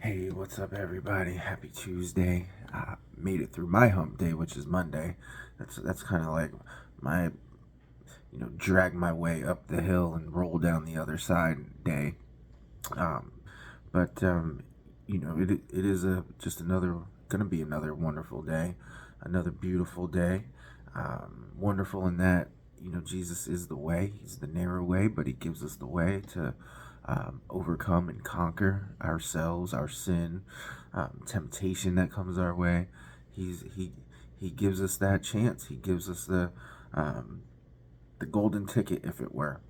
Hey, what's up, everybody? Happy Tuesday. Made it through my hump day, which is Monday. That's kind of like my, drag my way up the hill and roll down the other side day. Um, but it is just gonna be another wonderful day, another beautiful day. Wonderful in that Jesus is the way. He's the narrow way, but He gives us the way to overcome and conquer ourselves, our sin, temptation that comes our way. He gives us that chance. He gives us the golden ticket, if it were.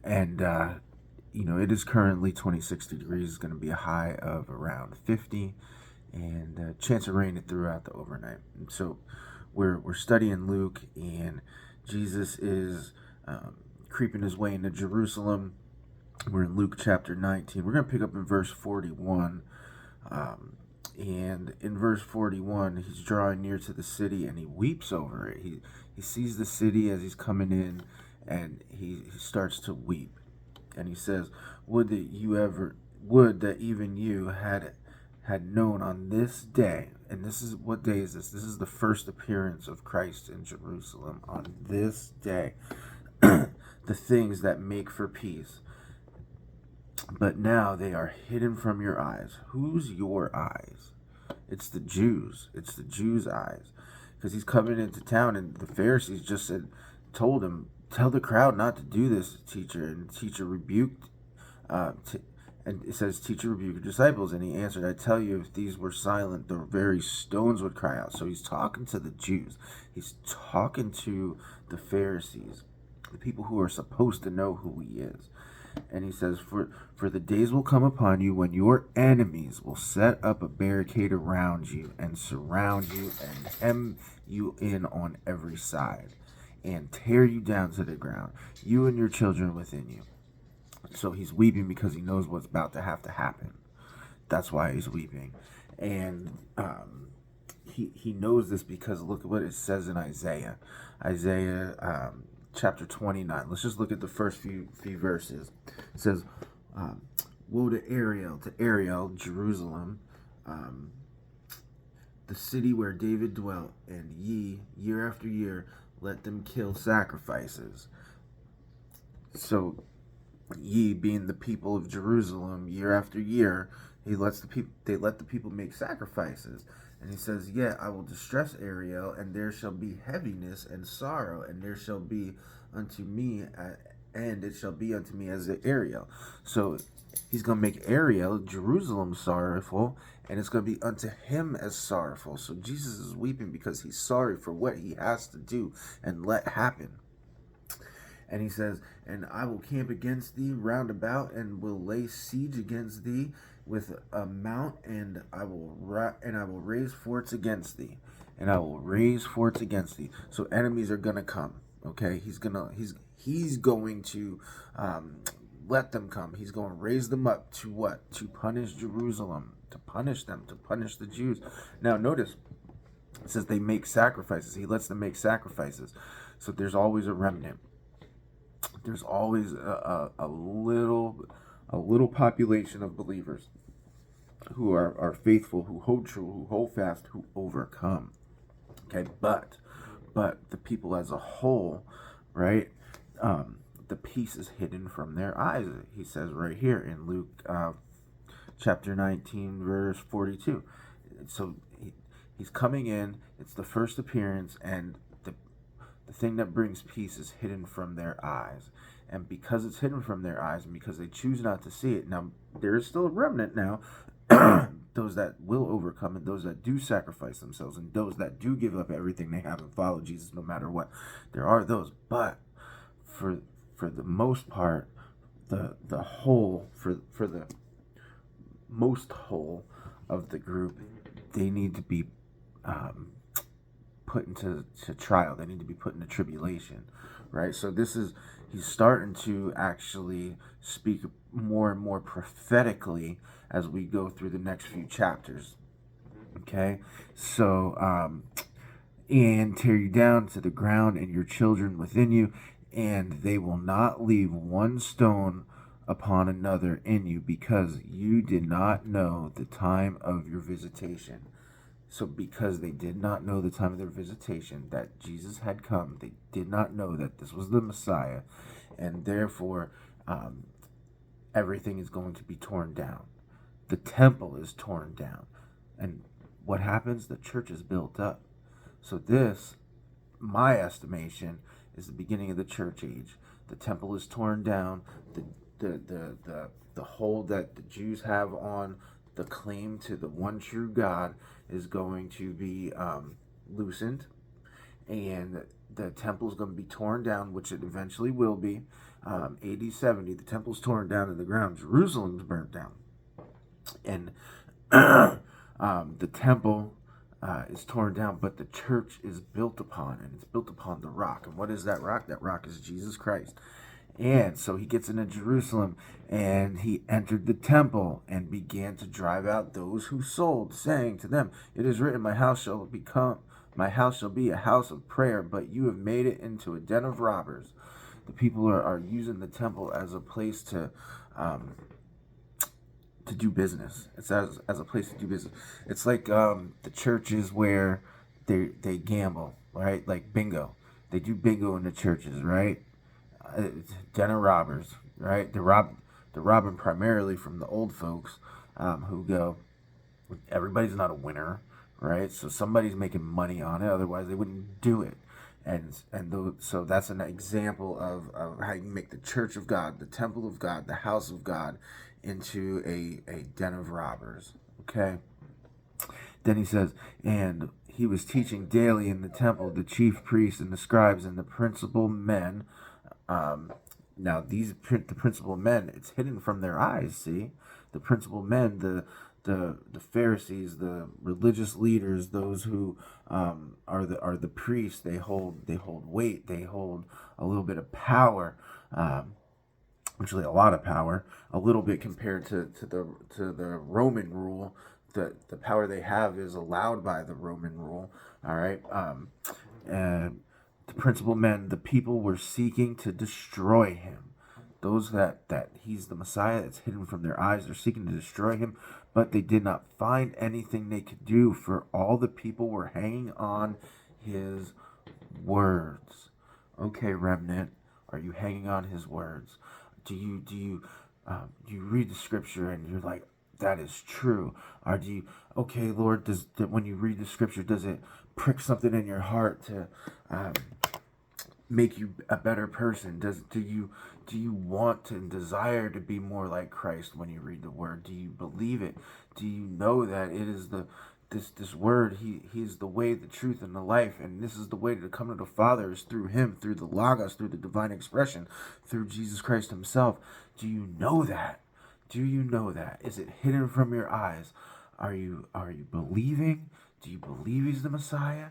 And it is currently 26 degrees. It's going to be a high of around 50, and chance of rain throughout the overnight. And so we're studying Luke, and Jesus is creeping his way into Jerusalem. We're in Luke chapter 19. We're going to pick up in verse 41. And in verse 41, he's drawing near to the city and he weeps over it. He sees the city as he's coming in, and he starts to weep. And he says, would that even you had known on this day. And this is, what day is this? This is the first appearance of Christ in Jerusalem. On this day, the things that make for peace, but now they are hidden from your eyes. Whose your eyes? It's the Jews. It's the Jews' eyes. Because he's coming into town, and the Pharisees just told him, tell the crowd not to do this, teacher. And the teacher rebuked, and it says, teacher rebuked your disciples. And he answered, I tell you, if these were silent, the very stones would cry out. So he's talking to the Jews. He's talking to the Pharisees, the people who are supposed to know who he is. And he says, for the days will come upon you when your enemies will set up a barricade around you and surround you and hem you in on every side and tear you down to the ground, you and your children within you. So he's weeping because he knows what's about to have to happen. That's why he's weeping. And he knows this because look at what it says in Isaiah. Isaiah chapter 29. Let's just look at the first few verses. It says, woe to Ariel, Jerusalem, the city where David dwelt, and ye, year after year, let them kill sacrifices. So, ye being the people of Jerusalem, year after year, they let the people make sacrifices. And he says, yet I will distress Ariel, and there shall be heaviness and sorrow, and there shall be unto me, and it shall be unto me as the Ariel. So he's going to make Ariel, Jerusalem, sorrowful, and it's going to be unto him as sorrowful. So Jesus is weeping because he's sorry for what he has to do and let happen. And he says, and I will camp against thee round about, and will lay siege against thee with a mount, and I will raise forts against thee, and I will raise forts against thee. So enemies are gonna come. Okay, he's going to let them come. He's going to raise them up to what? To punish Jerusalem, to punish them, to punish the Jews. Now notice, it says they make sacrifices. He lets them make sacrifices. So there's always a remnant. There's always a little population of believers who are faithful, who hold true, who hold fast, who overcome. Okay, but the people as a whole, right? The peace is hidden from their eyes. He says right here in Luke chapter 19, verse 42. So he's coming in. It's the first appearance, and the thing that brings peace is hidden from their eyes. And because it's hidden from their eyes, and because they choose not to see it, now there is still a remnant now, those that will overcome, and those that do sacrifice themselves, and those that do give up everything they have and follow Jesus no matter what. There are those, but for the most part, the most whole of the group, they need to be put into trial. They need to be put into tribulation, right? So he's starting to actually speak more and more prophetically as we go through the next few chapters. Okay, so and tear you down to the ground and your children within you, and they will not leave one stone upon another in you, because you did not know the time of your visitation. So because they did not know the time of their visitation, that Jesus had come, they did not know that this was the Messiah, and therefore everything is going to be torn down. The temple is torn down. And what happens? The church is built up. So this, my estimation, is the beginning of the church age. The temple is torn down. The hold that the Jews have on the claim to the one true God is going to be loosened, and the temple is going to be torn down, which it eventually will be. AD 70, the temple's torn down to the ground. Jerusalem's burnt down, and the temple is torn down, but the church is built upon, and it's built upon the rock. And what is that rock? That rock is Jesus Christ. And so he gets into Jerusalem, and he entered the temple and began to drive out those who sold, saying to them, "It is written, my house shall be a house of prayer, but you have made it into a den of robbers." The people are using the temple as a place to do business. It's as a place to do business. It's like the churches where they gamble, right? Like bingo. They do bingo in the churches, right? Den of robbers, right? They're robbing primarily from the old folks who go, everybody's not a winner, right? So somebody's making money on it, otherwise they wouldn't do it. So that's an example of how you make the church of God, the temple of God, the house of God, into a den of robbers. Okay? Then he says, and he was teaching daily in the temple, the chief priests and the scribes and the principal men. Now the principal men, it's hidden from their eyes. See, the principal men, the Pharisees, the religious leaders, those who are the priests. They hold weight. They hold a little bit of power. Actually, a lot of power. A little bit compared to the Roman rule. The power they have is allowed by the Roman rule. All right. And the principal men, the people were seeking to destroy him. Those that he's the Messiah, that's hidden from their eyes, they're seeking to destroy him, but they did not find anything they could do, for all the people were hanging on his words. Okay, remnant, are you hanging on his words? Do you read the scripture and you're like, that is true? Or do you, okay, Lord, when you read the scripture, does it prick something in your heart to make you a better person? Do you want and desire to be more like Christ when you read the word? Do you believe it? Do you know that it is this word, he's the way, the truth, and the life, and this is the way to come to the Father, is through him, through the Logos, through the divine expression, through Jesus Christ himself? Do you know that? Do you know that? Is it hidden from your eyes? Are you believing? Do you believe he's the Messiah?